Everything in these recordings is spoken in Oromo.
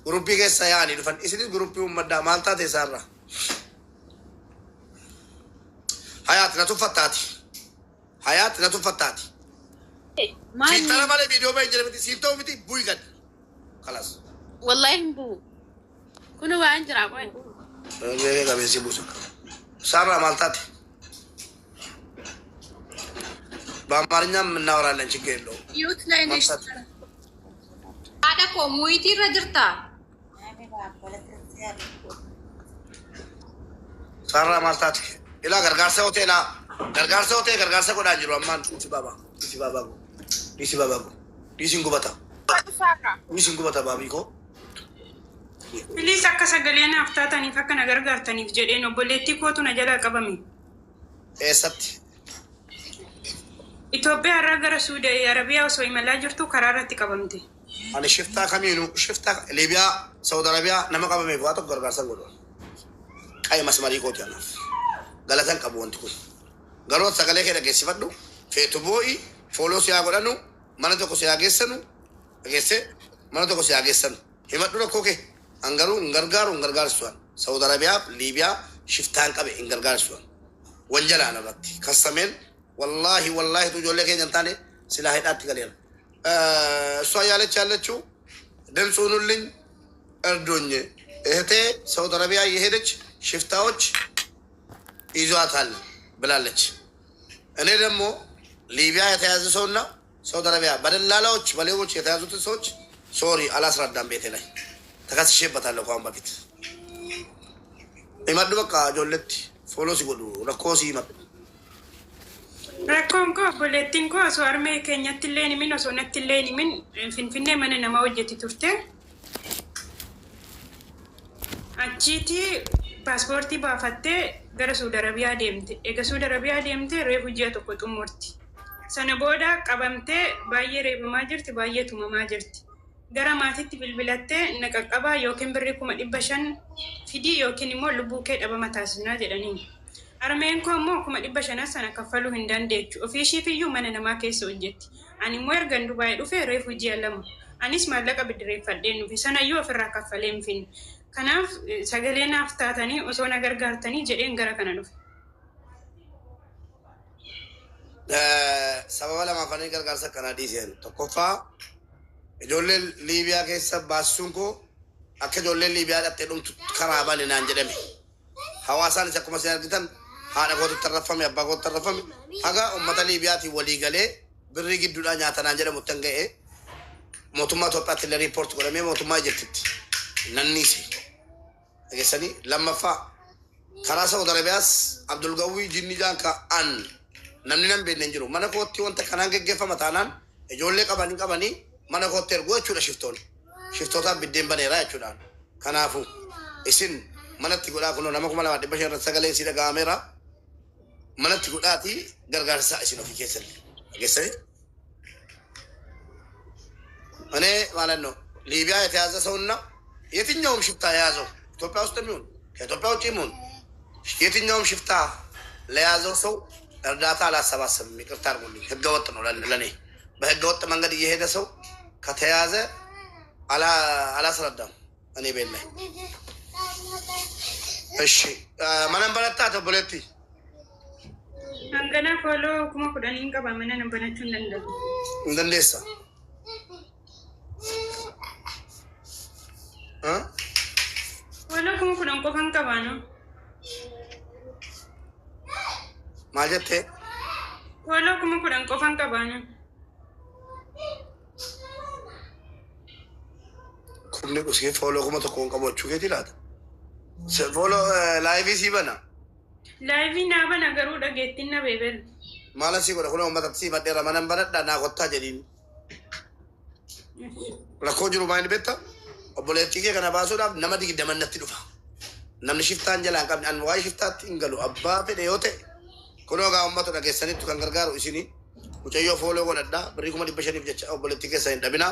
Gruppii keessa yaa'anii dhufan isinis gruppii uummaddaa maal taate isaarraa hayaati na tuffattaati hayaati na tuffattaati siitara malee viidiyoo ba'e jira miti siitoo miti bu'i gad kalas wallahi hin bu'u kun waan jira qoy qabeessi buusu isaarraa maal taate በአማርኛም እናወራለን ችግር የለውም ዩት ላይ ነሽ አዳኮ ሙይቲ ረጅርታ ሳራ ማልታት ኢላ ገርጋርሰ ሆቴላ ገርጋርሰ ሆቴል ገርጋርሰ ቆዳ ጅሩ አማን ዲሲ ባባ ዲሲንጉበታ ባቢኮ ፕሊዝ አከሰገሌና አፍታታኒ ፈከነ ገርጋርተኒ ጀዴ ነው ቦሌቲ ኮቱ ነጀላ ቀበሚ ኤሰት ኢትዮጵያ አራገረ ሱዲ አረቢያ ወሶ ይመላ ጅርቱ ከራራት ቀበምቲ አለ ሽፍታ ከሚኑ ሽፍታ ሊቢያ ሳውዲ አረቢያ ነመቀበመ ይዋቶ ገርጋርሰ ጎዶ ቀይ መስመር ይቆት ያና ገለተን ቀቦንት ኩ ገሮት ሰገሌ ከደ ገሲፈዱ ፌቱቦይ ፎሎስ ያጎዳኑ ማነቶ ኮ ሲያገሰኑ ገሰ ማነቶ ኮ ሲያገሰኑ ይመዱ ኮኬ አንገሩ እንገርጋርሷን ሳውዲ አረቢያ ሊቢያ ሽፍታን ቀበ እንገርጋርሷን ወንጀል አነበት ከሰሜን والله تجول لك انتاني سلاح ዳት ገለል እሷ ያለችው ድምጹንልኝ እርዱኝ እህቴ ሳውዲ አረቢያ የሄደች ሽፍታዎች ይዟታል ብላለች እኔ ደግሞ ሊቢያ የተያዘ ሰውና ሳውዲ አረቢያ በደላላዎች በሌቦች የተያዙት ሰዎች ሶሪ አላስረዳም ቤቴ ላይ ተከስሼበታለሁ ቋም በፊት ይመዱ በቃ ጆለቲ ፎሎ ሲጎዱ ለኮሲ ይመጡ rakkoon koo obboleettiin koo osoo armee keenyatti illee himin osoo natti illee himin finfinnee mana namaa hojjetti turte achiiti paaspoortii baafattee gara Suudi Arabiyaa deemte eega Suudi Arabiyaa deemte reefu ji'a tokko xumurti sana booda qabamtee baay'ee reebamaa jirti baay'ee tumamaa jirti gara maatitti bilbilattee naqaqqabaa yookiin birrii 500 fidii yookiin immoo lubbuu kee dhabama taasisnaa jedhanii armeen ko mo kuma 500 sana kaffalu hin dandeechu ofiishii fiyyuu mana namaa keessa hojjetti ani immoo ergan Dubaay dhufee reefu ji'a lama anis maallaqa bidireeffadheen nufi sanayyuu ofirraa kaffalee hin finne kanaaf sagalee naaf taatanii osoo na gargaartanii jedheen gara kana dhufe sababa lama fanii gargaarsa kana dhiiseen tokkoffaa ijoollee liibiyaa keessa baasuun koo akka ijoollee liibiyaa dhattee dhumtu karaa bane naan jedhame hawaasaan isa akkuma isin argitan haadha kootu tarrafame abbaa kootu tarrafame haga ummata liibiyaatiin walii galee birrii gidduudhaa nyaatanaan jedhamu tan ga'e mootummaa Itoophiyaatti illee riipoorti godhamee mootummaa Ijiptitti nanniise dhageessanii lammaffaa karaa Saudi Arabiyaas Abdul Gawwii jinni jaan ka'an namni nan beekne hin jiru mana kootti wanta kanaan geggeeffama taanaan ijoollee qabanii mana kootti erguu jechuudha shiftootaan biddeen baneeraa jechuudhaan kanaafuu isin manatti godhaa kunoo nama 2,500 sagaleen si dhaga'ameera manatti godhaati gargaarsaa isin ofii keessatti dhageessanii እኔ ማለት ነው ሊቢያ የተያዘ ሰውና የትኛውም ሽፍታ የያዘው ኢትዮጵያ ውስጥ የሚሆን ከኢትዮጵያ ውጭ የሚሆን የትኛውም ሽፍታ ለያዘው ሰው እርዳታ አላሰባሰብም ይቅርታ አድርጉልኝ ህገወጥ ነው ለኔ በህገወጥ መንገድ እየሄደ ሰው ከተያዘ አላስረዳም እኔ ቤት ላይ እሺ ማንም በረታ ተብለቲ አንገና ፎሎ ኩማ ኩዳኒን ቀባ ማንን በነቹ እንደንደሳ ፎሎ ኩማ ኩዳን ቆፋን ቀባ ነው ማጀቴ ፎሎ ኩማ ኩዳን ቆፋን ቀባ ነው ኩምኔ ቁስኪ ፎሎ ኩማ ተቆን ቀቦቹ ከቲላት ፎሎ ላይቭ ሲበና ላይቭ ናበ ነገሩ ደጌቲና ቤበል ማለት ሲጎዳ ሁሉ መጣጥሲ ማደራ ማንም በረዳ ናቆታ ጀዲን ለኮጅሩ ማይን ቤታ ኦቦሌቲኬ ከና ባሶዳ ነመዲ ደመነት ዱፋ ነምን ሽፍታን ጀላን ቀብ አን ዋይ ሽፍታት እንገሉ አባ ፈደ ዮቴ ኩሎ ጋ ኡመቱ ደገሰኒቱ ከንገርጋሩ ኢሲኒ ሙጨዮ ፎሎ ጎነዳ ብሪኩማ ዲበሸኒ ፍጀ ኦቦሌቲኬ ሳይን ደብና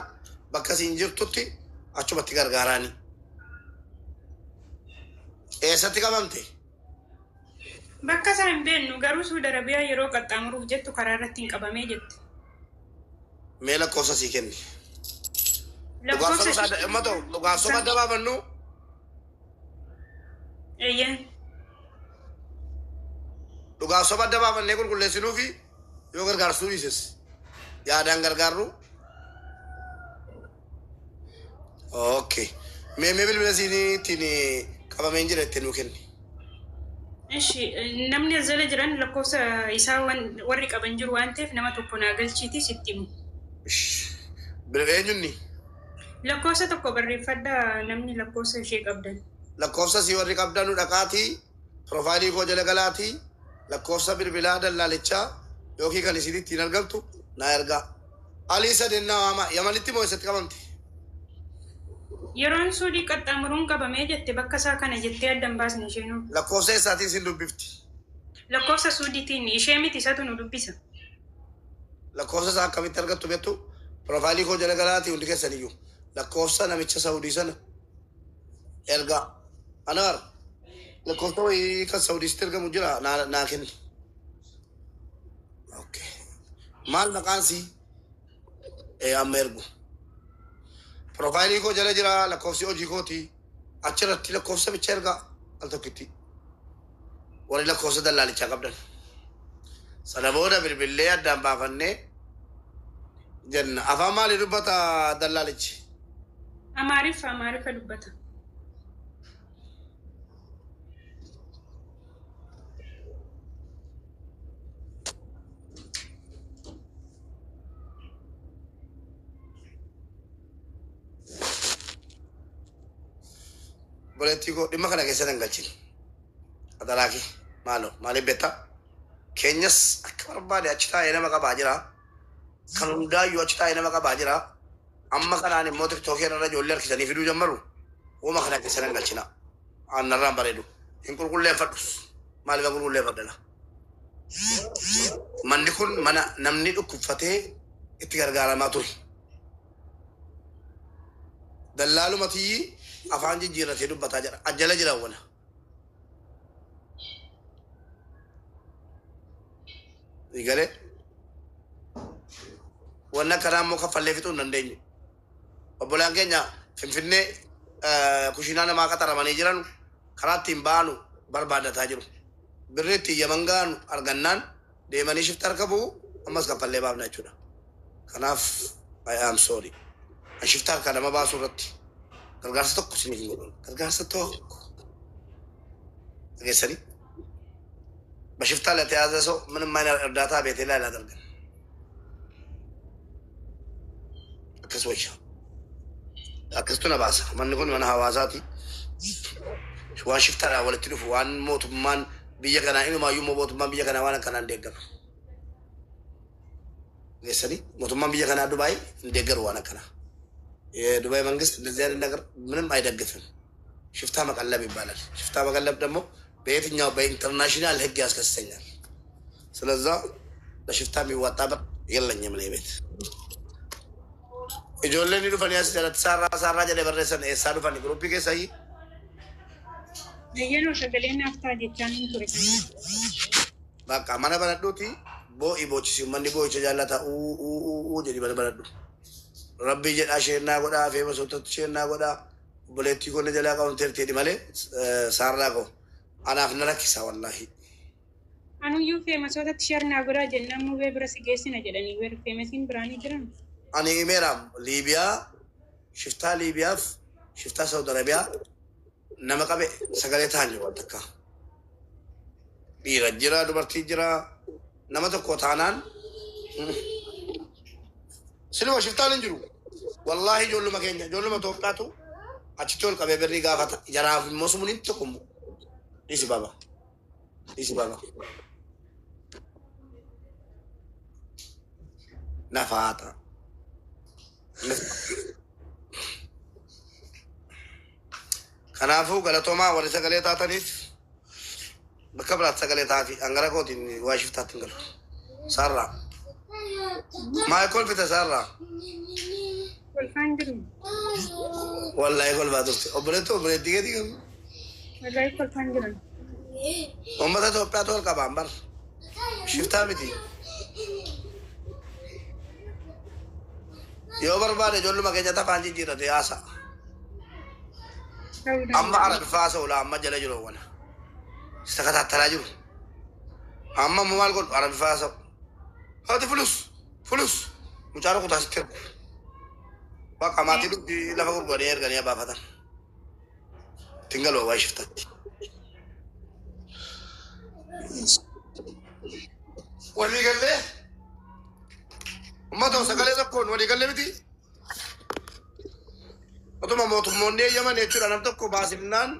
በከሲ እንጅርቱቲ አቹመቲ ገርጋራኒ ኤሰቲ ቀበምቴ bakka san beenu garuu Suudi Arabiyaa yeroo qaxxaamuruuf jettu karaa irratti hin qabamee jette meela qosa si kenni Dhugaaf soba immoo dhugaaf soba dabaabannu. Eeyyee. Dhugaaf soba dabaabannee qulqulleessinuu fi yoo gargaarsuu dhiises yaadaan gargaarru. Okay. Mee bilbila isiniitiin qabamee hin jira itti nuu kenni. Ishi namni as jala jiran lakkoofsa isaa warri qaban jiru waan ta'eef nama tokko naa galchiiti sitti himu. Eenyunni? Lakkoofsa tokko barreeffadhaa namni lakkoofsa ishee qabdan. Lakkoofsa si warri qabdanu dhaqaatii piroofaayilii koo jala galaatii lakkoofsa bilbilaa dallaalichaa yookiin kan isin ittiin argamtu naa ergaa. Alii sadennaa waama yamanitti moo eessatti qabamti? Yeroon suudii qaxxaamuruun qabamee jette bakka isaa kana jettee addan baasne isheenuu. Lakkoofsa eessaatiin sin dubbifti? Lakkoofsa suudiitiin ishee miti isatu nu dubbisa. Lakkoofsa isaa akkamitti argattu beektu? Piroofaayilii koo jala galaatii hundi keessaniyyuu lakkoofsa namicha Saawudii sana ergaa. Anaar lakkoofsa wayii kan Saawudiitti ergamu jira naa kenni. Okay. Maal maqaan sii? Amma ergu. Profaayilii koo jala jira lakkoofsi hojii kooti achirratti lakkoofsa bicha ergaa al tokkitti warri lakkoofsa dallaalichaa qabdan sana booda bilbillee addaan baafannee jenna. Afaan maalii dubbata dallaalichi? Amaariffa dubbata. Boleettii koo dhimma kana keessa hin galchine. Adalaaki maaliif beektaa? Keenyas akka barbaade achi taa'ee nama qabaa jira. Kan hundaayyuu achi taa'ee nama qabaa jira. Amma kanaan immoo tiktookii irra ijoollee harkisanii fiduu jammaru. Uuma kana keessa hin galchina. Annarraan bareedu. Hin qulqulleeffadhus. Maaliif hin qulqulleeffadhana? Manni kun mana namni dhukkubfatee itti gargaaramaa ture. Dallaalumatii afaan jijjiirratee dubbataa jira. Ajjala jira wana. Igalee wanna kanaa immoo kaffallee fixuu hin dandeenyu. Obbolaan keenya Finfinnee kushiinaa namaa qaxaramanii jiran karaa ittiin baanu barbaadataa jiru. Birri ittiin yaman gaanu argannaan deemanii shifta harka bu'u ammas kaffallee baafna jechuudha. Kanaaf I am sorry. An shifta harkaa nama baasuu irratti gargaarsa tokko isiniif hin godhan. Gargaarsa tokko. Dhageessanii? Bashiftaa latee haasasoo ምንም አይነት እርዳታ ቤቴ ላይ አላደርግም። akkasitu na baasa. Manni kun mana hawaasaati. Waan shiftaadhaan walitti dhufu waan mootummaan biyya kanaa inumaayyuu mootummaan biyya kanaa waan akkanaan deeggaru. Geessanii mootummaan biyya kanaa Dubaay hin deeggaru waan akkanaa. የዱባይ መንግስት እንደዚህ አይነት ነገር ምንም አይደግፍም። ሽፍታ መቀለብ ይባላል። ሽፍታ መቀለብ ደግሞ በየትኛው በኢንተርናሽናል ህግ ያስከስሰኛል። ስለዛ ለሽፍታ የሚዋጣበት የለኝም እኔ ቤት ijoolleen ni dhufanii as jalatti saarraa jedhee barreessan eessaa dhufanii guruppii keessa ayyi. Yenoo sagaleen aftaa jechaan hin ture. Bakka mana banadhuuti boo'i boochisi manni boo'icha jaallata uu jedhi mana banadhu. Rabbii jedhaa sheennaa godhaa feema sootatti sheennaa godhaa obboleettii konni jalaa qabanteerteedhi malee saarraa koo anaaf na rakkisa wallaahi. Anuyyuu feema sootatti sheernaa godhaa jennaan mubee bira si geessina jedhanii weer feemasiin biraanii jiran. Ani imeeraam Liibiyaa shiftaa Liibiyaaf shiftaa Saawud Arabiyaa nama qabe sagalee ta'an jiru takka. Dhiira jira dubartii jira nama tokko taanaan siluma shiftaan hin jiru. Wallaahi ijoolluma keenya ijoolluma Itoophiyaatu achitti ol qabee birrii gaafata. Jaraaf immoo sumuun tokkommo. Dhiisi baaba. Dhiisi baaba. Nafaata. Kanaafuu galatoomaa warri sagalee taataniif bakka biraatti sagalee taati hangara kootiin waa shiftaatti hin galu. Saarraa. Maal kolfite saarraa? Kolfaan jiru. Wallaahi kolfaa turte. Obboleettii keetii galu. Wallaahi kolfaan jiran. Uummata Itoophiyaatu ol qabaan bar. Shiftaa miti. Yoo barbaade ijoolluma keenya tafaan jijjiirate haasa. Amma Arabiffaa oolaa amma jala jiru wana. Isa kataattalaa jiru. Amma maal godhu Arabiffaa sa'u. Haati fulus. Mucaara kutaasitti ergu. Bakka maatii dubbii lafa gurguranii erganii abaafatan. Tingaloo waa shiftatti. Walii gallee ummata sagalee tokkoon walii gallee miti. Otuma mootummoonni eeyyaman jechuudha nam tokko baasifnaan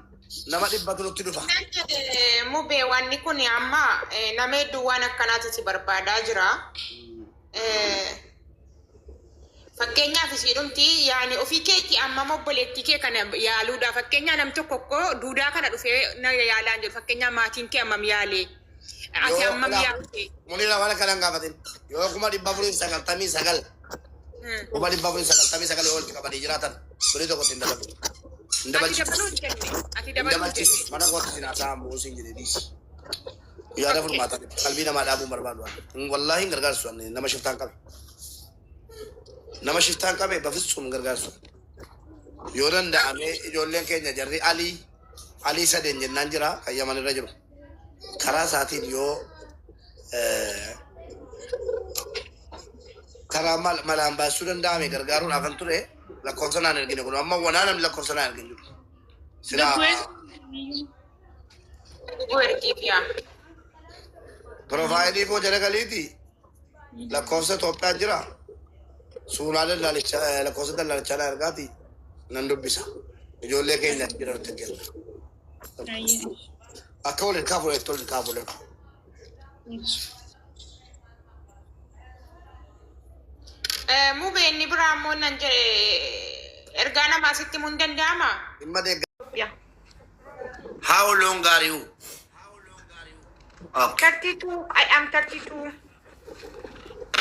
nama 100 nutti dhufa. Mubee wanni kun amma nama hedduu waan akkanaatu si barbaadaa jira. Fakkeenyaaf isiidhumti yaani ofii keetti amma obboleettii kee kana yaaluudha. Fakkeenyaa nam tokko duudaa kana dhufee na yaalaan jiru. Fakkeenyaa maatiin kee ammam yaalee. Ati ammam yaalte. Munira waan kana gaafatin. Yoo kuma 499. Kuma 499 walitti qabanii jiraatan. Suri tokko ittiin dabalu. Ati dabaluu mana kootti sinaa sa'a muuziin jedhanii. Yaada furmaata qalbii namaa dhaabuu barbaadu. Wallaahi hin gargaarsu nama shiftaan qabe. Nama shiftaan qabe bafisuun gargaarsu. Yoo danda'ame ijoolleen keenya jarri alii sadeen jennaan jira kan yaman irra jiru. Karaa isaatiin yoo karaa malaan baasuu danda'ame gargaaruudhaaf kan ture lakkoofsa naan ergine kun amma wanaa namni lakkoofsa naan ergine jiru. Profaayilii koo jala galiiti lakkoofsa Itoophiyaan jira. Suuraa lakkoofsa daldaalichaa na ergaati nan dubbisa. Ijoollee keenya jira nuti kenna. Akka waliin kaafulee tolli kaafulee. Mubee inni biraa immoo nan ergaa namaa sitti mun danda'ama? Dhimma deeggaa. How long are you? Okay. 32. I am 32.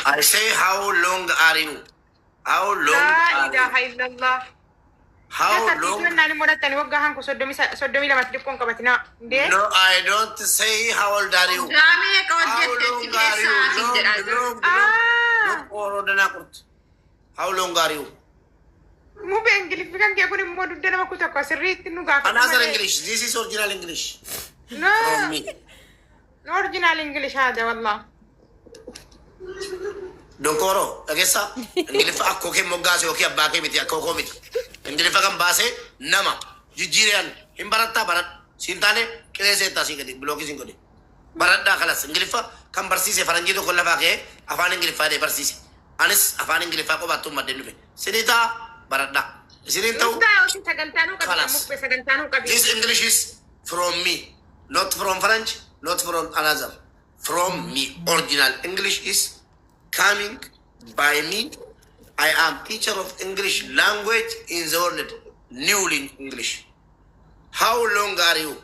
I say how long are you? How long La are ilaha you? illallah. How long? Nani modatani wagga hanku sodomi lama dikon kabatina. Nde? No, I don't say how old are you. Gami How long are you? How long are you? Mube English kan kaya kuni mo dudde nama kuta ko sirrit nu ga. Another English. This is original English No. from me. No original English hada wallah. Donkoro, agessa. English akko ke mogase oke abake miti akko ko miti. English kan base nama. Jijirian imbaratta barat. Sintane krese tasi gadi bloki singodi. Baradda khalas English kan barsise faranji to kolla fake afan English de barsise. Anis afan English ko batum madenu fe. Sinita baradda. Sinita This English is from me, not from French, not from another. From me, original English is coming by me. I am teacher of English language in the world, newly English. How long are you?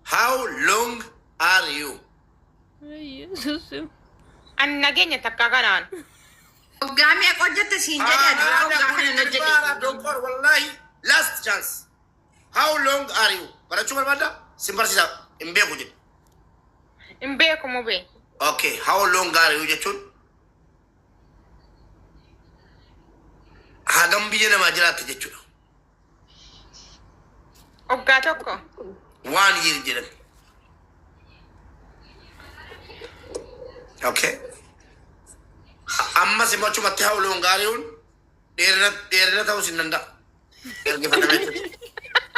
How long are you? An nagenya takakanan. Gami ako jette sinjadi Wallahi, last chance. How long are you? Para cuma benda, simpel sih. Imbe kuje. Imbe ko mube. Okay, how long are you? Jechun. Hagam biye na majalah tu jechun. Ogga tokko. 1 year jiran. Okay. Amma semua cuma tahu longgarun, derena tahu sinanda.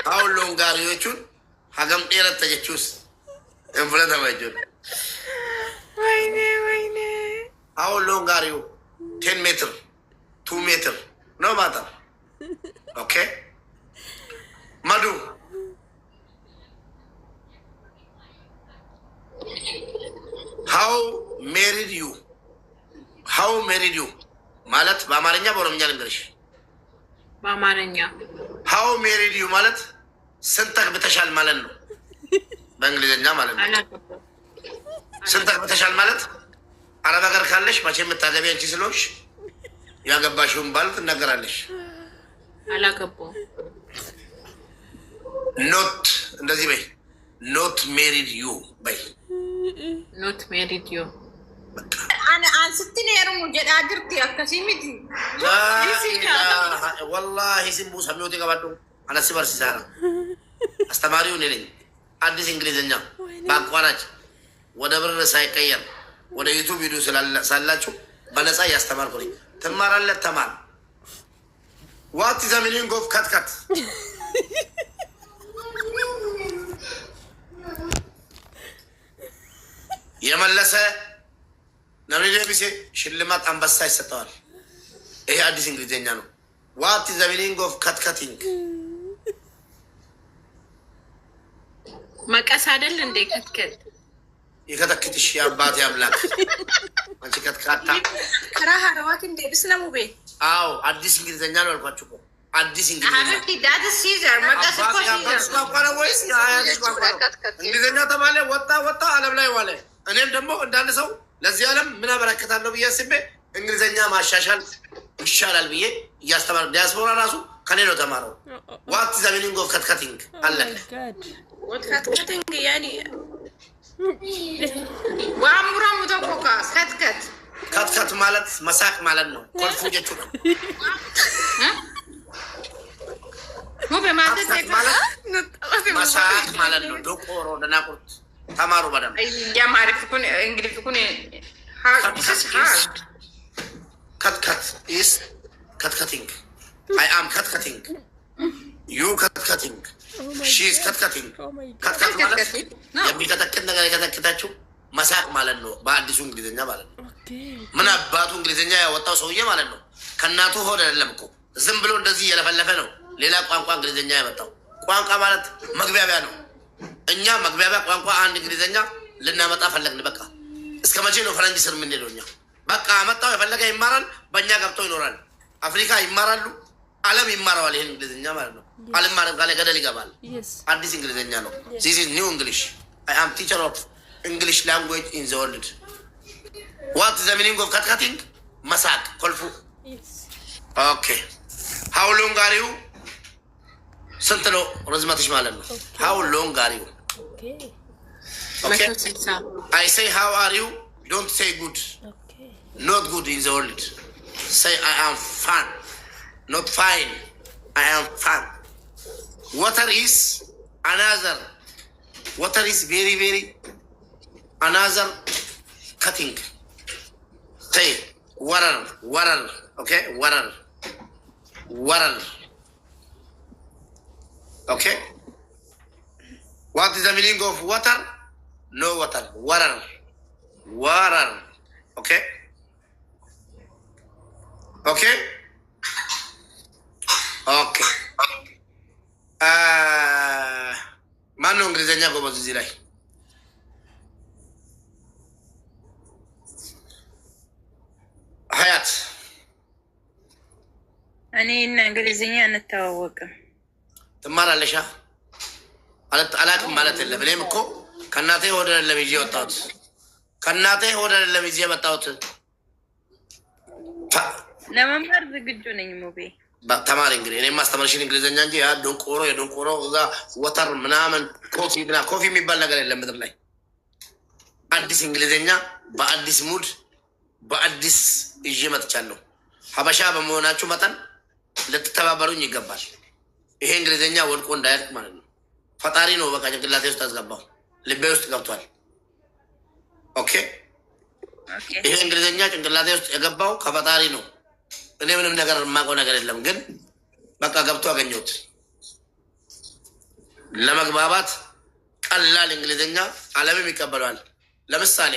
How long are you chun? Hagam dera taje chus. Empula tahu chun. Waine. How long are you? 10 meter, 2 meter, no matter. Okay. Madu. How married you? How married you? Malat በአማርኛ በኦሮምኛ ልንገርሽ። በአማርኛ How married you ማለት ስንት አግብተሻል ማለት ነው። በእንግሊዝኛ ማለት ነው። ስንት አግብተሻል ማለት አረብ ሀገር ካለሽ መቼ የምታገቢ አንቺ ስለሆንሽ ያገባሽውን ባል ትናገራለሽ። አላገባሁም። ኖት እንደዚህ በይ። ኖት ሜሪድ ዩ በይ። ኖት ሜሪድ ዩ አንስትን የሩሙ ጀዳ ጅርቲ አከሲሚቲ ወላሂ ሲምቡ ሰሚውት ቀበዱ አነስ በርሲሳራ አስተማሪው እኔ ነኝ። አዲስ እንግሊዝኛ በአቋራጭ ወደ ብር ሳይቀየር ወደ ዩቱብ ቪዲዮ ስላላችሁ በነፃ እያስተማርኩ ነኝ። ትማራለህ? ተማር። ዋት ኢዝ ዘ ሚኒንግ ኦፍ ከትከት? የመለሰ ነብሬ ቢሴ ሽልማት አንበሳ ይሰጠዋል። ይሄ አዲስ እንግሊዝኛ ነው። ዋት ኢዝ ዘ ሚኒንግ ኦፍ ከትከቲንግ? መቀስ አይደል እንዴ? ከትከት የከተክትሽ የአባት አምላክ አንቺ ከትካታ ከራ ሀረዋት እንዴ ብስለሙ ቤ አዎ አዲስ እንግሊዝኛ ነው አልኳችሁ እኮ አዲስ እንግሊዝኛ አብቲ ዳት ሲዘር መቀስ እኮ እንግሊዝኛ ተባለ ወጣ ዓለም ላይ ዋለ። እኔም ደግሞ እንዳንድ ሰው ለዚህ ዓለም ምን አበረከታለሁ ብዬ አስቤ እንግሊዝኛ ማሻሻል ይሻላል ብዬ እያስተማር ዲያስፖራ ራሱ ከኔ ነው ተማረው። ዋት ኢዝ ዘ ሚኒንግ ኦፍ ከትከቲንግ አለቀ። ከትከቲንግ ያኒ ዋሙራ ሙተኮካ ከትከት ማለት መሳቅ ማለት ነው። ኮልፉ ጀቹ ነው። መሳቅ ማለት ነው። ዶቆሮ ደናቁርት ተማሩ በደምብ ያማርክ ኩን እንግሊዝ ኩን ከትከት ኢስ ከትከቲንግ አይ አም ከትከቲንግ ዩ ከትከቲንግ ሺ ኢዝ ከትከቲንግ። ከትከት ማለት የሚከተክት ነገር የከተክታችሁ መሳቅ ማለት ነው። በአዲሱ እንግሊዝኛ ማለት ነው። ምን አባቱ እንግሊዝኛ ያወጣው ሰውዬ ማለት ነው። ከእናቱ ሆድ አይደለም እኮ ዝም ብሎ እንደዚህ እየለፈለፈ ነው ሌላ ቋንቋ እንግሊዝኛ ያመጣው። ቋንቋ ማለት መግቢያቢያ ነው። እኛ መግቢያቢያ ቋንቋ አንድ እንግሊዝኛ ልናመጣ ፈለግን። በቃ እስከ መቼ ነው ፈረንጅ ስር የምንሄደው እኛ? በቃ አመጣው፣ የፈለገ ይማራል፣ በእኛ ገብቶ ይኖራል። አፍሪካ ይማራሉ፣ ዓለም ይማረዋል ይሄን እንግሊዝኛ ማለት ነው። አልማረም ካለ ገደል ይገባል። አዲስ እንግሊዝኛ ነው። ዚስ ኢዝ ኒው እንግሊሽ። አይ አም ቲቸር ኦፍ እንግሊሽ ላንጉዌጅ ኢን ዘ ወርልድ። ዋት ኢዝ ዘ ሚኒንግ ኦፍ ከትከቲንግ? መሳቅ ኮልፉ። ኦኬ ሃው ሎንግ አር ዩ? ስንት ነው ርዝመትሽ ማለት ነው። ሃው ሎንግ አር ዩ? አይ ሴይ ሃው አር ዩ ዶንት ሴይ ጉድ ኖት ጉድ ኢን ዘ ወርልድ ሴይ አይ አም ፋን ኖት ፋይን አይ አም ፋን። ወተር ኢዝ አናዘር ወተር ኢዝ ቬሪ ቬሪ አናዘር ከቲንግ ሴይ ወረር ኦኬ ወረር okay what is the meaning of water? No water. Water okay ማን ነው እንግሊዝኛ ጎበዝ እዚህ ላይ? ሀያት እኔ እና እንግሊዝኛ እንተዋወቅም። ትማራለሻ? አላቅም ማለት የለም። እኔም እኮ ከእናቴ ወደ ለም ይዤ ወጣሁት። ከእናቴ ወደ ለም ይዤ መጣሁት። ለመማር ዝግጁ ነኝ። ሙቤ ተማሪ እንግዲህ እኔም ማስተማርሽን እንግሊዝኛ እንጂ ያ የዶንቆሮ እዛ ወተር ምናምን ኮፊ የሚባል ነገር የለም ምድር ላይ። አዲስ እንግሊዝኛ በአዲስ ሙድ በአዲስ ይዤ መጥቻለሁ። ሀበሻ በመሆናችሁ መጠን ልትተባበሩኝ ይገባል። ይሄ እንግሊዝኛ ወድቆ እንዳያልቅ ማለት ነው። ፈጣሪ ነው በቃ ጭንቅላቴ ውስጥ አስገባው፣ ልቤ ውስጥ ገብቷል። ኦኬ ይሄ እንግሊዝኛ ጭንቅላቴ ውስጥ የገባው ከፈጣሪ ነው። እኔ ምንም ነገር የማውቀው ነገር የለም፣ ግን በቃ ገብቶ አገኘሁት። ለመግባባት ቀላል እንግሊዝኛ ዓለምም ይቀበለዋል። ለምሳሌ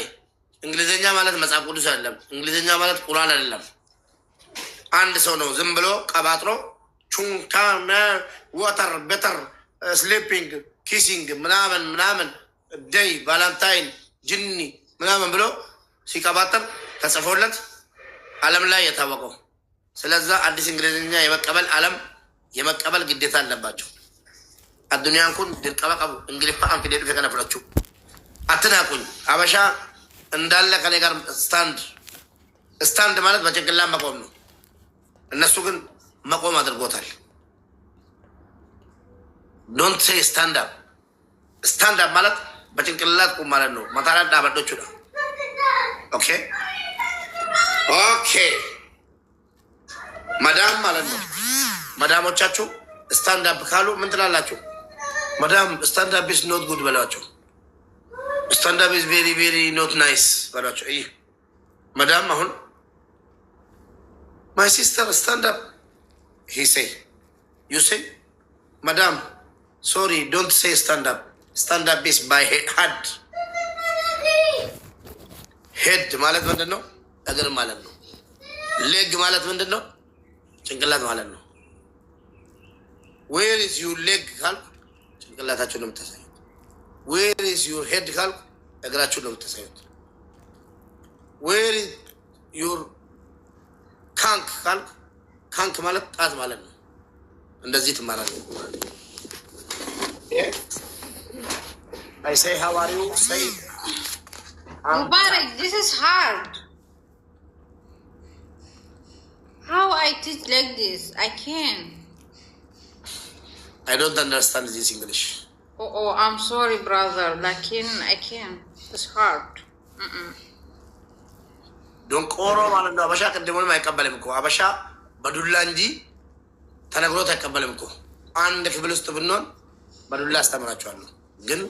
እንግሊዝኛ ማለት መጽሐፍ ቅዱስ አይደለም። እንግሊዝኛ ማለት ቁርአን አይደለም። አንድ ሰው ነው ዝም ብሎ ቀባጥሮ ቹንታ ወተር ቤተር ስሊፒንግ ኪሲንግ ምናምን ደይ ቫላንታይን ጅኒ ምናምን ብሎ ሲቀባጠር ተጽፎለት ዓለም ላይ የታወቀው። ስለዛ አዲስ እንግሊዝኛ የመቀበል ዓለም የመቀበል ግዴታ አለባቸው። አዱኒያን ኩን ድርቀበ ቀቡ እንግሊፋ አንፊ ዴዱ ከነፍላችሁ አትናቁኝ። አበሻ እንዳለ ከኔ ጋር ስታንድ ማለት በጭንቅላት መቆም ነው። እነሱ ግን መቆም አድርጎታል። ዶንት ሴይ ስታንዳፕ። ስታንዳፕ ማለት በጭንቅላት ቁም ማለት ነው። መታራዳ በዶቹ ነው። ኦኬ ኦኬ ማዳም ማለት ነው። ማዳሞቻችሁ ስታንድ አፕ ካሉ ምን ትላላችሁ? ማዳም ስታንድ አፕ ኢዝ ኖት ጉድ በሏቸው። ስታንድ አፕ ኢዝ ቬሪ ቬሪ ኖት ናይስ በሏቸው። ይህ ማዳም አሁን ማይ ሲስተር ስታንድ አፕ ሂ ሴይ ዩ ሴይ ማዳም ሶሪ ዶንት ሴይ ስታንድ አፕ ስታንድ አፕ ኢዝ ባይ ሄድ። ሄድ ማለት ምንድን ነው? እግር ማለት ነው። ሌግ ማለት ምንድን ነው? ጭንቅላት ማለት ነው። ዌር ኢዝ ዩር ሌግ ካልኩ ጭንቅላታችሁን ነው የምታሳዩት። ዌር ኢዝ ዩር ሄድ ካልኩ እግራችሁን ነው የምታሳዩት። ዌር ኢዝ ዩር ካንክ ካልኩ ካንክ ማለት ጣት ማለት ነው። እንደዚህ ትማራለህ። I say how are you? Say Mubarak, this is hard. How I teach like this? I can. I don't understand this English. Oh, I'm sorry, brother. Lakin I can. It's hard. ዶንቆሮ ማለት ነው። አበሻ ቅድሙንም አይቀበልም እኮ አበሻ በዱላ እንጂ ተነግሮት አይቀበልም እኮ። አንድ ክፍል ውስጥ ብንሆን በዱላ አስተምራችኋለሁ፣ ግን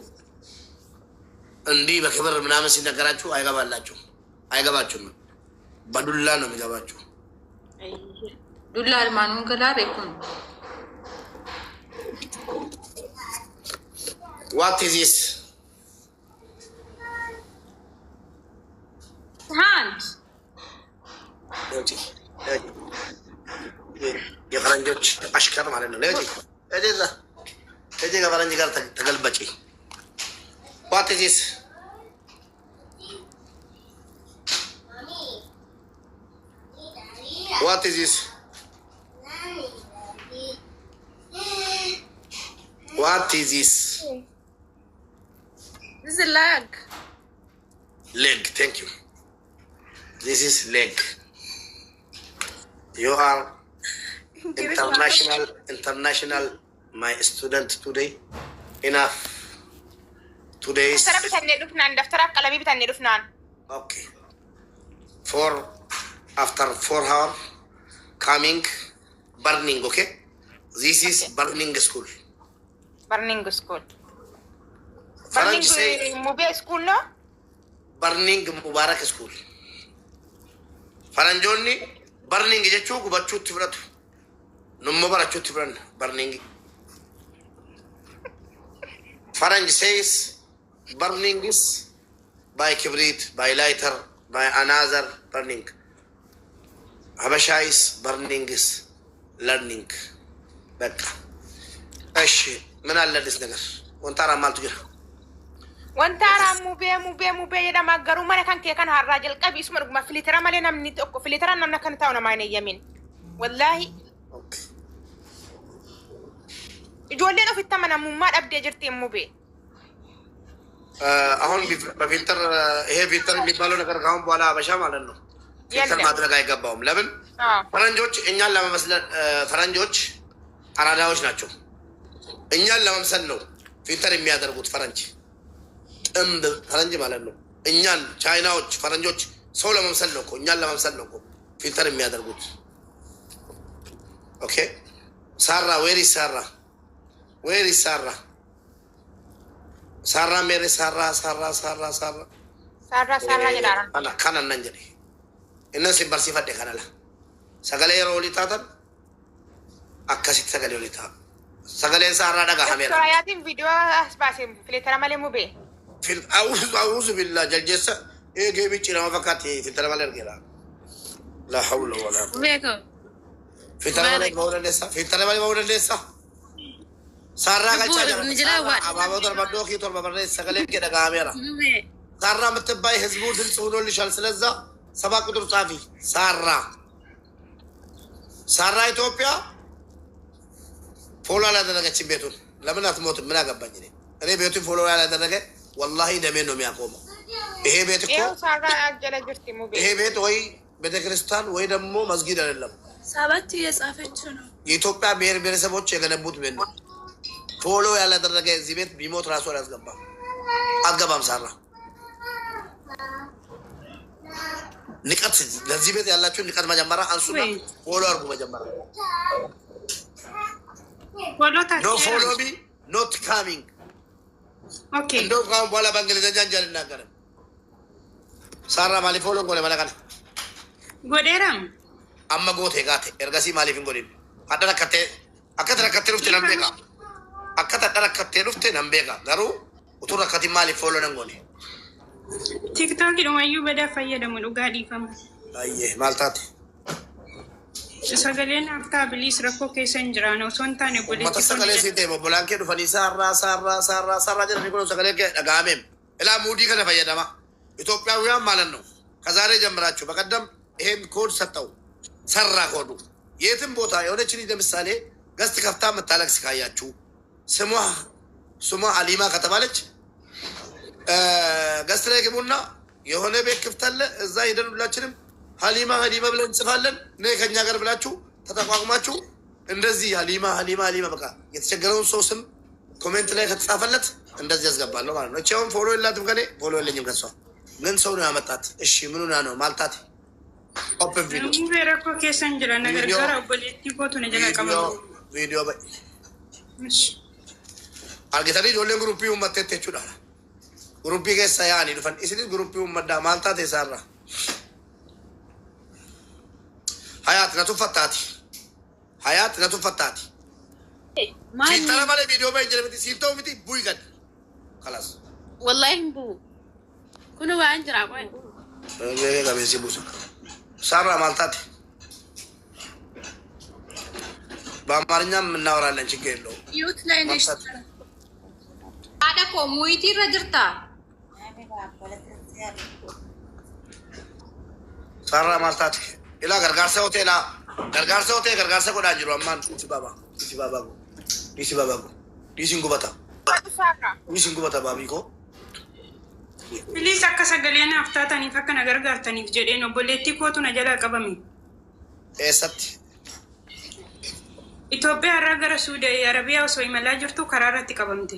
እንዲህ በክብር ምናምን ሲነገራችሁ አይገባላችሁም፣ አይገባችሁም። በዱላ ነው የሚገባችሁ። ዱላ ማኑን ገላር ይኩን What is this? hand. የፈረንጆች አሽከር ማለት ነው። ለጂ እዛ እጂ ከፈረንጅ ጋር ተገልበጪ። What is this? What is this? What is this? This is a leg. Leg, thank you. This is leg. You are international, my student today. Enough. Today is okay. After 4 hours coming, burning, okay? This is burning school. Burning school. Burning Mubia school, no? Burning Mubarak school. Faranjoni burning jechu gubachu tibratu. Nummo barachu tibran burning. Faranj says burning is by kibrit, by lighter, by another burning. Habasha is burning is learning. Beka. Ash, من الله دسنجر. وانتارا مالتو جرا. وانتارا موبي يدا ما قرو ما كان كي كان هالراجل قبي اسمه ما فلترا ما لنا من نتوقف فلترا نمنا كان تاونا ما يمين والله. Okay. جولينو في التمنى ما أبدي جرتي موبي. أهون بفلتر هي فلتر بيتبالو نكر كام بولا بشا مالنو. فلتر ما ترى كاي كباهم لبن. فرنجوش إنيال لما مثلا فرنجوش أراداوش ناتشو. إنيال لما مثلا فلتر ميادر بود فرنج. فرنج مالنو. إنيال چايناوش فرنجوش سولا لما مثلا كو إنيال لما مثلا كو فلتر ميادر بود. Okay. Sarah, where is Sarah? Where is Sarah? Sarah, mere Sarah. Sarah jedara. Ana kanan nan jadi. Inna si bersifat de kanala. Sagale roli tatan. Akkasit sagale roli ta. Sagale Sarah daga hamera. So ayatin video asbasim filtera male mube. Fil auzu billah jaljesa. Game chira fakati filtera male gela. La hawla wala quwwata. Veko. Filtera male bawla desa. Filtera male bawla desa. Sarah galcha jara. Ababa tor baddo ki tor babare sagale ke daga hamera. Sarah متباي هزبور دل سونو اللي شال سلزة سبا قدر صافي سارة إثيوبيا فولو على درجة شبيتون لما نتموت منا قبضني أنا بيتي فولو على درجة والله دمينه مياكم إيه بيتكو إيه سارة أجل جرتي موبي إيه بيت وي بيت كريستان وي دمو مسجد لله سابتي يسافرتشونو إثيوبيا بير سبوت شيء كنا بوت منه فولو على درجة زبيت بيموت راسه راس قبض أقبام سارة ንቀት ለዚህ ቤት ያላችሁ ንቀት መጀመሪያ አንሱና ፎሎ አድርጉ። መጀመሪያ ኖ ፎሎ ሚ ኖት ካሚንግ። ኦኬ እንደው ካሁን በኋላ በእንግሊዝኛ እንጂ አልናገርም። ሳራ ማሊ ፎሎ ጎለ መለካለ ጎዴራም አማ ጎቴ ጋቴ ኤርጋሲ ማሊፍን ጎዴን አደረከቴ አከተረከቴ ሩፍቴ ነምቤጋ አከተረከቴ ሩፍቴ ነምቤጋ ገሩ uturrakkati maaliif fooloo nan goone. TikTok dhumayyuu badaa fayyadamu dhugaa dhiifama. Ayyee maal taate? Sagaleen akka biliis rakkoo keessa hin jiraan osoo hin taane godhetti. Mata sagalee si ta'e bobbolaan kee dhufanii saarraa jedhanii kun sagalee kee dhaga'ameem. Ilaa muudii kana fayyadama. Itoophiyaawiyaan maalan ነው ከዛሬ ጀምራችሁ በቀደም ይሄን ኮድ ሰጠው ሰራ ኮዱ የትም ቦታ የሆነች ልጅ ለምሳሌ ገስት ከፍታ የምታለቅስ ካያችሁ ስሟ አሊማ ከተባለች ገስት ላይ ግቡና የሆነ ቤት ክፍት አለ እዛ ሄደን ሁላችንም ሀሊማ ብለን እንጽፋለን። ነይ ከኛ ጋር ብላችሁ ተጠቋቁማችሁ እንደዚህ ሀሊማ በቃ የተቸገረውን ሰው ስም ኮሜንት ላይ ከተጻፈለት እንደዚህ ያስገባለሁ ማለት ነው። እቻውን ፎሎ የላትም ከኔ ፎሎ የለኝም ከሷ ግን ሰው ነው ያመጣት። እሺ ምኑና ነው ማልታት ኦፕን ቪዲዮ ረኮ ኬሰን ጅራ ነገር ጋር ኦቦሌቲ ኮቱ ነጀላ ቀመ ቪዲዮ በ argitanii ijoolleen guruppii uummatteetti jechuudha. Guruppii keessa yaa'anii dhufan isinis guruppii uummaddaa maal taate isaarraa. Hayaati na tuffattaati. Siintala malee viidiyoo bahin jira miti siinta'u miti bu'i gad. Kalas. Wallahi hin bu'u. Kun waan jira qoy. Gabeessi buusu. Isaarraa maal taate? በአማርኛም እናወራለን ችግር የለውም። ዩት ላይ ነሽ አዳኮ ሙይቲ ረጅርታ ሳራ ማልታት ኢላ ገርጋርሳ ሆቴላ ገርጋርሳ ቆዳ ጅሩ አማን ዲሲን ጉበታ ባቢኮ ፕሊዝ akka sagaleen aftaataniif akka na gargaartaniif jedheen obboleettii kootu na jalaa qabame. Eessatti? Itoophiyaa irraa gara Suudii Arabiyaa osoo imalaa jirtu karaa irratti qabamte.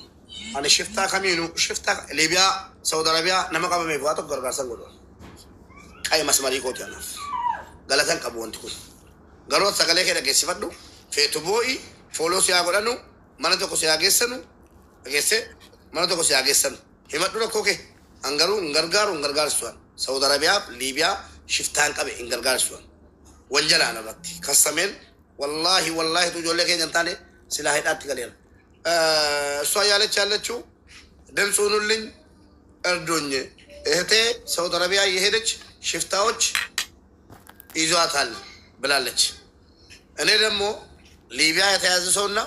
Ani shiftaa kamiinu shiftaa Liibiyaa Saudi Arabiyaa nama qabameef waa tokko gargaarsan godhu. Qayi masmarii kooti anaaf galatan qabu wanti kun. Garuu sagalee kee dhageessifadhu feetu boo'i fooloo siyaa godhanu mana tokko siyaa geessanu himadhu rakkoo kee hangaruu hin gargaarsuwan Saudi Arabiyaa Liibiyaa shiftaan qabe hin gargaarsuwan wal jalaan irratti kassameen والله تقول لك انت اني سلاحي دات قالين سويالچ ያለችው ደምጹኑልኝ እርዱኝ እህቴ ሳውዲ አረቢያ የሄደች ሽፍታዎች ይዟታል ብላለች። እኔ ደግሞ ሊቢያ የተያዘ ሰውና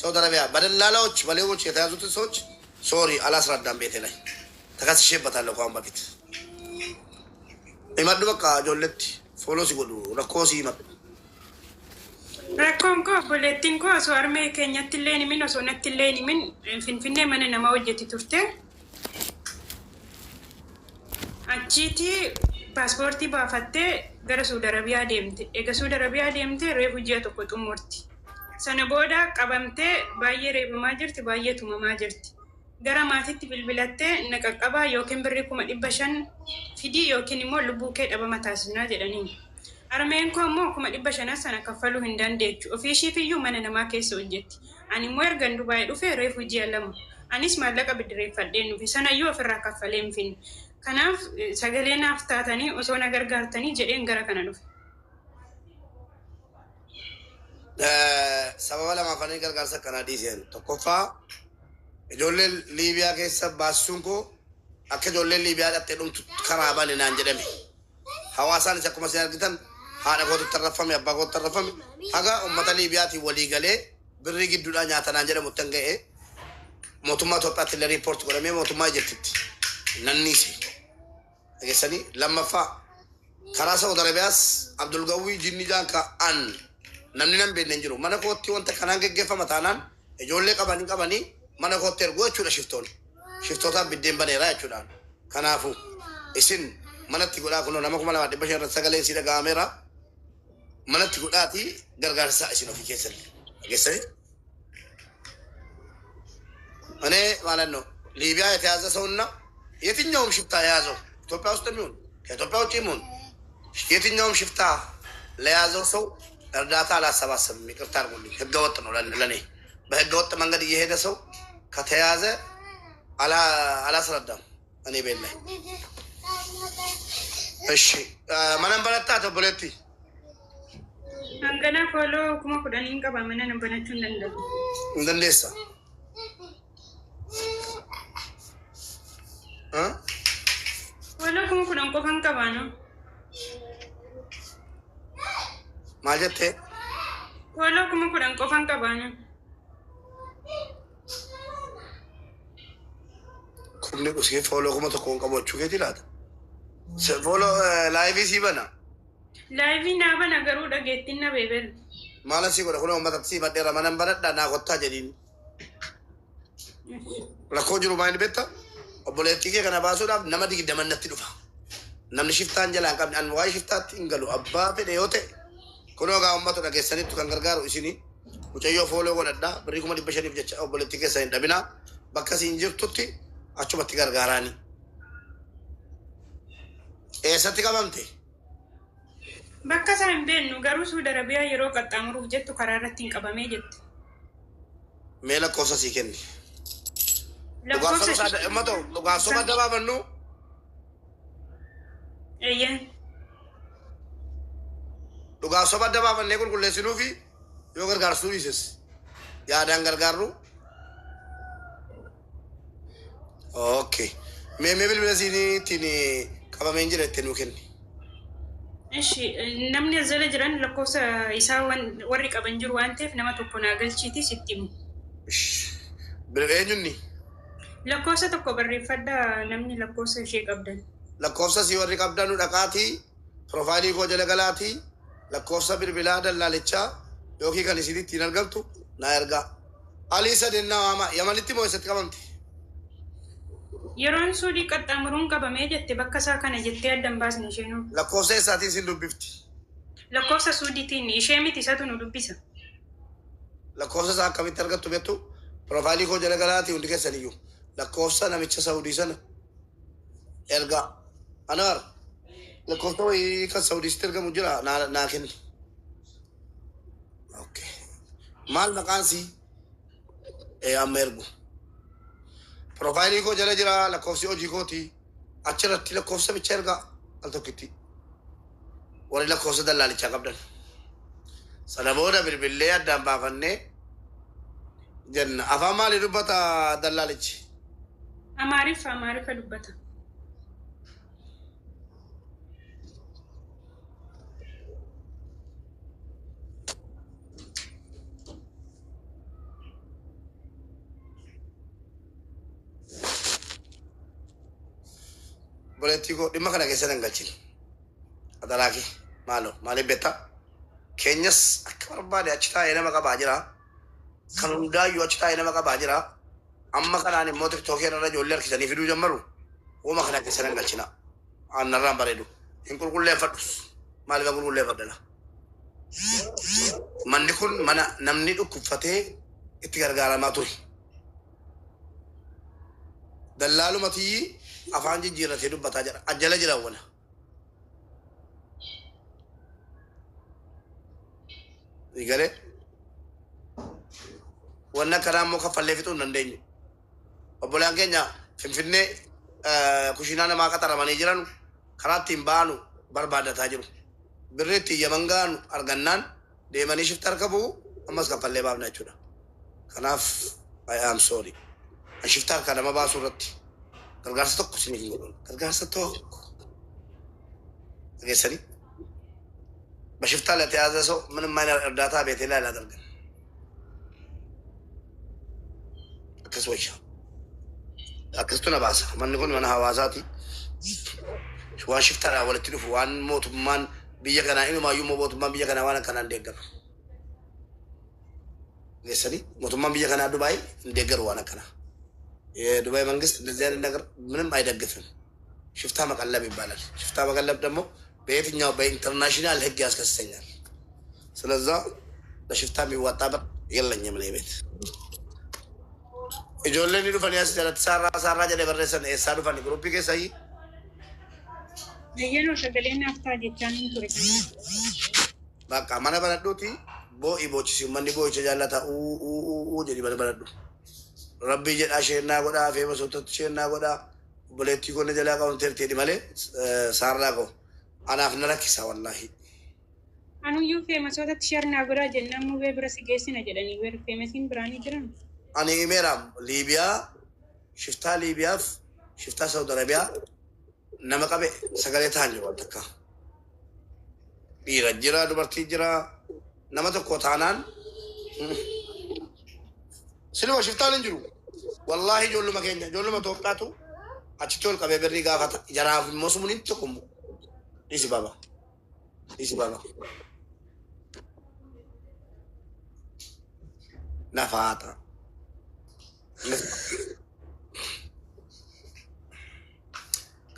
ሳውዲ አረቢያ በደላላዎች በሌቦች የተያዙትን ሰዎች ሶሪ አላስረዳም ቤቴ ላይ ተከስሼበታለሁ ከአሁን በፊት ይመዱ በቃ ጆለቲ ፎሎ ሲጎዱ ረኮሲ ይመዱ Rakkoon koo obboleettiin koo osoo armee keenyatti illee himin osoo natti illee himin finfinnee mana namaa hojjetti turte. Achiiti paaspoortii baafattee gara Suudi Arabiyaa deemte. Egaa Suudi Arabiyaa deemtee reefu ji'a tokko xumurti. Sana booda qabamtee baay'ee reebamaa jirti, baay'ee tumamaa jirti. Gara maatiitti bilbilattee na qaqqabaa yookiin birrii 500 fidii yookiin immoo lubbuu kee dhabama taasisnaa jedhanii. Armeen koo immoo 500 sana kaffaluu hin dandeechu. Ofii ishiifiyyuu mana namaa keessa hojjetti. Ani immoo ergan Dubaayii dhufee reefu ji'a 2. Anis maallaqa bidireeffadheen dhufe. Sanayyuu ofirraa kaffalee hin finne. Kanaaf sagalee naaf taatanii osoo na gargaartanii jedheen gara kana dhufe. Sababa lamaaf ani gargaarsa kanaa dhiiseen tokkoffaa ijoolleen Liibiyaa keessa baasuun koo akka ijoolleen Liibiyaa dhattee dhumtu karaa bane naan jedhame. Hawaasaan isa akkuma isin argitan haadha kootu tarrafame abbaa kootu tarrafame haga ummata Liibiyaatiin walii galee birrii gidduudhaa nyaatanaan jedhamu tan ga'ee mootummaa Itoophiyaatti illee riipoorti godhamee mootummaa Ijiptitti nanniise. Dhageessanii lammaffaa karaa Saudi Arabiyaas Abdul Gawwii jinni jaan ka'an namni nan beekne hin jiru. Mana kootti wanta kanaan geggeeffama taanaan ijoollee qabanii mana kootti erguu jechuudha shiftoonni. Shiftootaan biddeen baneeraa jechuudhaan. Kanaafuu isin manatti godhaa kunoo nama 2,500 sagaleen si dhaga'ameera. Manatti godhaati gargaarsaa isin ofii keessatti. Dhageessanii? እኔ ማለት ነው ሊቢያ የተያዘ ሰውና የትኛውም ሽፍታ የያዘው ኢትዮጵያ ውስጥ የሚሆን ከኢትዮጵያ ውጭ የሚሆን የትኛውም ሽፍታ ለያዘው ሰው እርዳታ አላሰባሰብም። ይቅርታ አድርጉልኝ፣ ህገወጥ ነው ለኔ። በህገወጥ መንገድ እየሄደ ሰው ከተያዘ አላስረዳም እኔ ቤት ላይ። እሺ ማንም በረታ ተብለቲ አንገና ፎሎ ኩማ ኩዳኒን ቀባ መነን በነቹ እንደንደሳ ፎሎ ኩማ ኩዳን ቆፋን ቀባ ነው ማጀቴ ፎሎ ኩማ ኩዳን ቆፋን ቀባ ነው ኩምኔ ቁስኬ ፎሎ ኩማ ተኮን ቀቦቹ ከቲላት ፎሎ ላይቭ ሲበና ላይቭ ናበና ገሩ ደጌቲና ቤበል ማለት ሲጎዳ ሁሉ መጣጥሲ ባደራ ማንም በረዳ ናቆታ ጀዲን ለኮጅሩ ማይን ቤታ ኦቦሌቲኬ ከና ባሱዳ ነመዲ ደመነት ዱፋ namni shiftaan jalaan qabni an waa'ee shiftaatti hin galu abbaa fedhe yoo ta'e kunoo gaa ummata dhageessanitti kan gargaaru isinii mucayyoo fooloo godhadhaa birrii 500 jecha obboleettii keessa hin dhabinaa bakka siin jirtutti achumatti gargaaraani. Eessatti qabamte? Bakka isaa hin beeknu garuu Suudi Arabiyaa yeroo qaxxaamuruuf jettu karaa irratti hin qabamee jette. Mee lakkoofsa sii kenni. Dhugaafsoma dabaabannu. Eeyyan. Dhugaafsoma dabaabannee qulqulleessinuu fi yoo gargaarsuu dhiises yaadaan gargaarru. Okay. Mee bilbila siiniitiin qabameen jira itti nuu kenni. Eshi namni azala jiran lakkoofsa isaa warri qaban jiru waan ta'eef nama tokko naa galchiiti sitti himu. Eenyunni? Lakkoofsa tokko barreeffadhaa namni lakkoofsa ishee qabdan. Lakkoofsa si warri qabdanu dhaqaatii piroofaayilii koo jala galaatii lakkoofsa bilbilaa dallaalichaa yookiin kan isin ittiin argamtu naa ergaa. Alii sadennaa waama yamanitti moo eessatti qabamti? Yeroon Suudii qaxxaamuruun qabamee jette bakka isaa kana jettee addan baasne isheenuu. Lakkoofsa eessaatiin sin dubbifti? Lakkoofsa Suudiitiin ishee miti isatu nu dubbisa. Lakkoofsa isaa akkamitti argattu beektu? Piroofaayilii koo jala galaatii hundi keessaniyyuu lakkoofsa namicha Saawudii sana ergaa. Anar lakkoofsa wayii kan Saawudiitti ergamu jira naa kenni. Okay. Maal maqaan sii? Amma ergu. Profaayilii koo jala jira lakkoofsi hojii kooti achirratti lakkoofsa bicha ergaa al tokkitti warri lakkoofsa dallaalichaa qabdan sana booda bilbillee addaan baafannee jenna. Afaan maalii dubbata dallaalichi? Amaariffa dubbata. Boleettii koo dhimma kana keessa hin galchine. Adalaaki maaliif beektaa? Keenyas akka barbaade achi taa'ee nama qabaa jira. Kan hundaayyuu achi taa'ee nama qabaa jira. Amma kanaan immoo tiktookii irra ijoollee harkisanii fiduu jammaru. Uuma kana keessa hin galchina. Annarraan bareedu. Hin qulqulleeffadhus. Maaliif qulqulleeffadhana? Manni kun mana namni dhukkubfatee itti gargaaramaa ture. Dallaalumatii afaan jijjiirratee dubbataa jira. Ajjala jira wana. Igalee wanna karaa immoo kaffallee fixuu hin dandeenyu. Obbolaan keenya Finfinnee kushiinaa namaa qaxaramanii jiran karaa ittiin baanu barbaadataa jiru. Birri ittiin yaman gaanu argannaan deemanii shifta harka bu'u ammas kaffallee baafna jechuudha. Kanaaf I am sorry. Shifta harka nama baasuu irratti gargaarsa tokko isiniif hin godhan. Gargaarsa tokko dhageessanii በሽፍታ ለተያዘ ሰው ምንም አይነት እርዳታ ቤቴ ላይ አላደርግም። አክስቶች አክስቱ ነባሳ ማንኩን መና ሐዋሳቲ ዋን ሽፍታ ወለቲ ዱፍ ዋን ሞቱማን ብየ ከና ኢኑ ማዩ ሞቱማን ብየ ከና ዋን ከና እንደገር ለሰኒ ሞቱማን ብየ ከና ዱባይ እንደገር ዋን ከና የዱባይ መንግስት እንደዚህ አይነት ነገር ምንም አይደግፍም። ሽፍታ መቀለብ ይባላል። ሽፍታ መቀለብ ደግሞ በየትኛው በኢንተርናሽናል ህግ ያስከሰኛል። ስለዛ ለሽፍታ የሚዋጣበት የለኝም። ነው ቤት ijoolleen ni dhufanii as jalatti saarraa jedhe barreessan eessaa dhufani gruppii keessa Ayyaanoo sagalee naaf ta'a jechaan hin ture kan. Bakka mana baradhuuti boo'i boochisi manni boo'icha jaallata jedhi mana baradhu. Rabbii jedhaa sheennaa godhaa feemasootatti sheennaa godhaa obboleettii konni jalaa qabu teerteedhi malee saarraa qabu. Anaaf na rakkisa wallaahi. Anuyyuu feemasootatti sharnaa godhaa jennaan mubee bira si geessina jedhanii weer feemasiin biraanii jiran. Ani imeeraam Liibiyaa shiftaa Liibiyaaf shiftaa Saudi Arabiyaa nama qabe sagalee ta'an jiru takka. Dhiira jira dubartii jira nama tokko taanaan silma shiftaan hin jiru. Wallaahi ijoolluma keenya ijoolluma Itoophiyaatu achitti ol qabee birrii gaafata jaraaf immoo sumuun tokko immoo dhiisi baba dhiisi baba nafaata.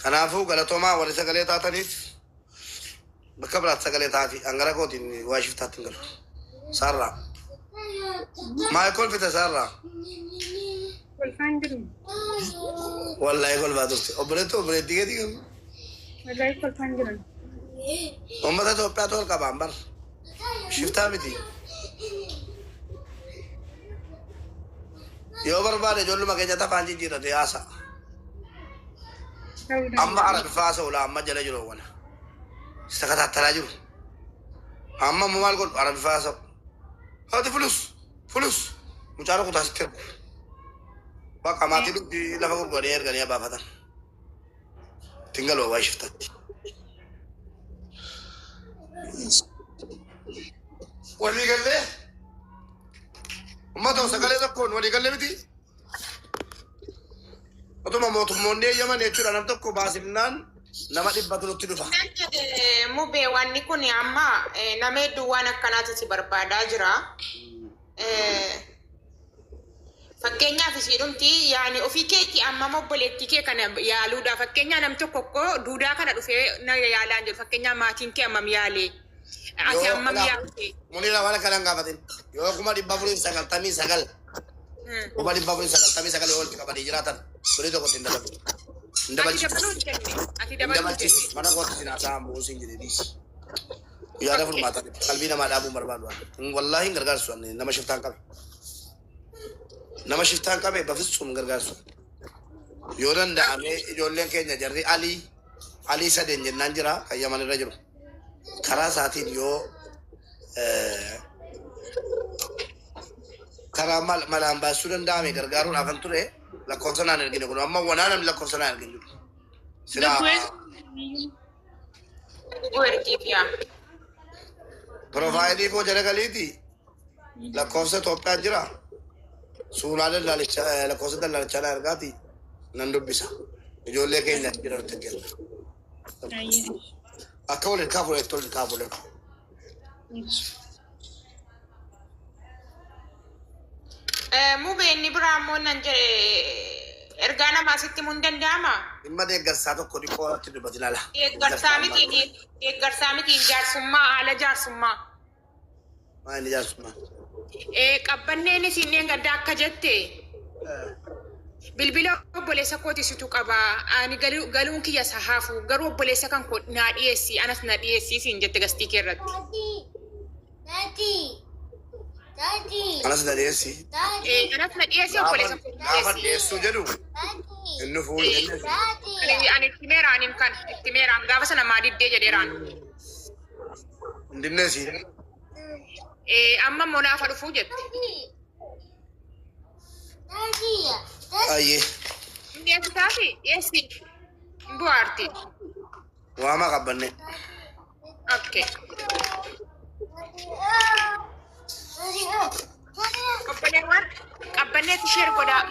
Kanaafuu galatoomaa warri sagalee taataniif bakka biraatti sagalee taafi hangara kootiin waa shiftaatti hin galu. Saarraa maal kolfite saarraa? Kolfaan jiru. Wallaahi kolfaa turte obboleettii keetii galu. Wallaahi kolfaan jiran. Uummata Itoophiyaatu ol qabaan bar shiftaa miti. Yoo barbaade ijoolluma keenya tafaan jijjiirate haasa. Amma arabi faasa ulaa amma jala jiru wana. Isa kataattalaa jiru. Amma maal godhu arabi faasa. Haati fulus mucaara kutaa sitti ergu. Bakka maatii dhugdi lafa gurguranii erganii abaafatan. Tingaloo waa shiftaatti. Walii gallee ummata sagalee tokkoon walii gallee miti. Otuma mootummoonni eeyyaman jechuudha nam tokko baasifnaan nama 100 nutti dhufa. Mubee wanni kun amma nama hedduu waan akkanaatu si barbaadaa jira. Fakkeenyaaf isiidhumti yaani ofii keetii amma obboleettii kee kana yaaluudha. Fakkeenyaa nam tokko duudaa kana dhufee na yaalaa jiru. Fakkeenyaa maatiin kee ammam yaalee. Ati ammam yaalte. Munira waan akkanaan gaafatin yoo kuma 499 kuma 499 yoo qabanii jiraatan surii tokkotti hin dabalu. Hin dabalchise mana kootti sinaasaa buusin jedhee dhiisi. Yaada furmaatan qalbii namaa dhaabuun barbaadu. Wallaahi hin gargaarsu nama shiftaan qabe. Nama shiftaan qabe bafisuun gargaarsu. Yoo danda'ame ijoolleen keenya jarri alii sadeen jennaan jira kan Yaman irra jiru. Karaa isaatiin yoo karaa malaan baasuu danda'ame gargaaruudhaaf kan ture lakkoofsa naan ergine kun amma wanaa namni lakkoofsa naan ergine jiru. Profaayilii koo jala galiiti lakkoofsa Itoophiyaa jira. Suuraa lakkoofsa daldaalichaa na ergaati nan dubbisa. Ijoollee keenya jira nuti kenna. Akka waliin kaafulee tolli kaafulee. Mubee inni biraa immoo nan ergaa namaa sitti mun danda'ama? Dhimma deeggarsaa tokko dhiqoolatti dubbati laala. Deeggarsaa miti jaarsummaa haala jaarsummaa. Maa inni jaarsummaa? Qabbanneen isinneen gaddaa akka jette bilbila obboleessa kooti situ qaba. Ani galuun kiyya sahaafu garuu obboleessa kan koo naa dhiyeessi anas na dhiyeessi siin jette gastii kee irratti. Anas na dhiyeessi. Anas na dhiyeessi obboleessa koo gaafa dhiyeessuu jedhu inni fuudhee. Ani itti meeraan kan itti meeraan gaafa sana maa diddee jedheeraan. Dinneesi. Amma immoo naafa dhufuu jette. Ayyee. Dhiyeessi taasi dhiyeessi bu'aarti. Waama qabbanne. Okay. Qabbanneetti sheer godhaa.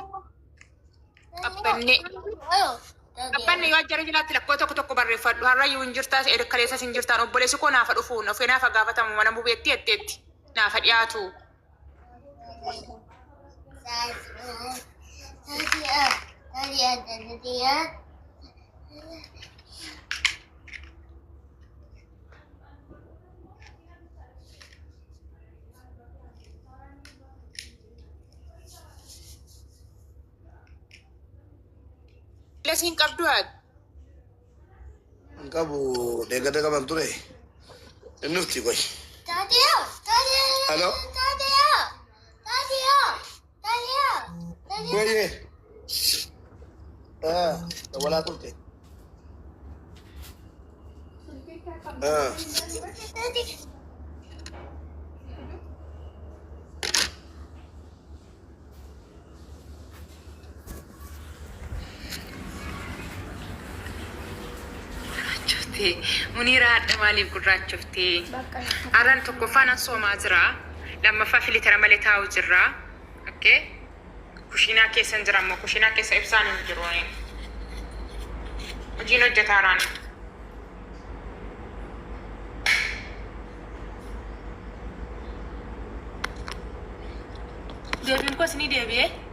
Qabbanne yoo ajjara jiraatti lakkoo tokko barreeffadhu. Har'a yoo hin jirtaas kaleessas hin jirtaan obboleessi koo naafa dhufuun ofii naafa gaafatamu mana bubeetti jetteetti naafa dhiyaatu. Lesiin qabdu ati. Kabu degada kaban ture. Nufti koy. Hello. Oye. Wala turte. Munira hadda maaliif gurraachoftee? Arran tokkoffaan soomaa jira. Lammaffaa filitara malee taa'u jirra. Okay? Kushiinaa keessa hin jirammoo kushiinaa keessa ibsaan hin jiru. Hojiin hojjetaaraan. Deebiin kos ni deebi'ee?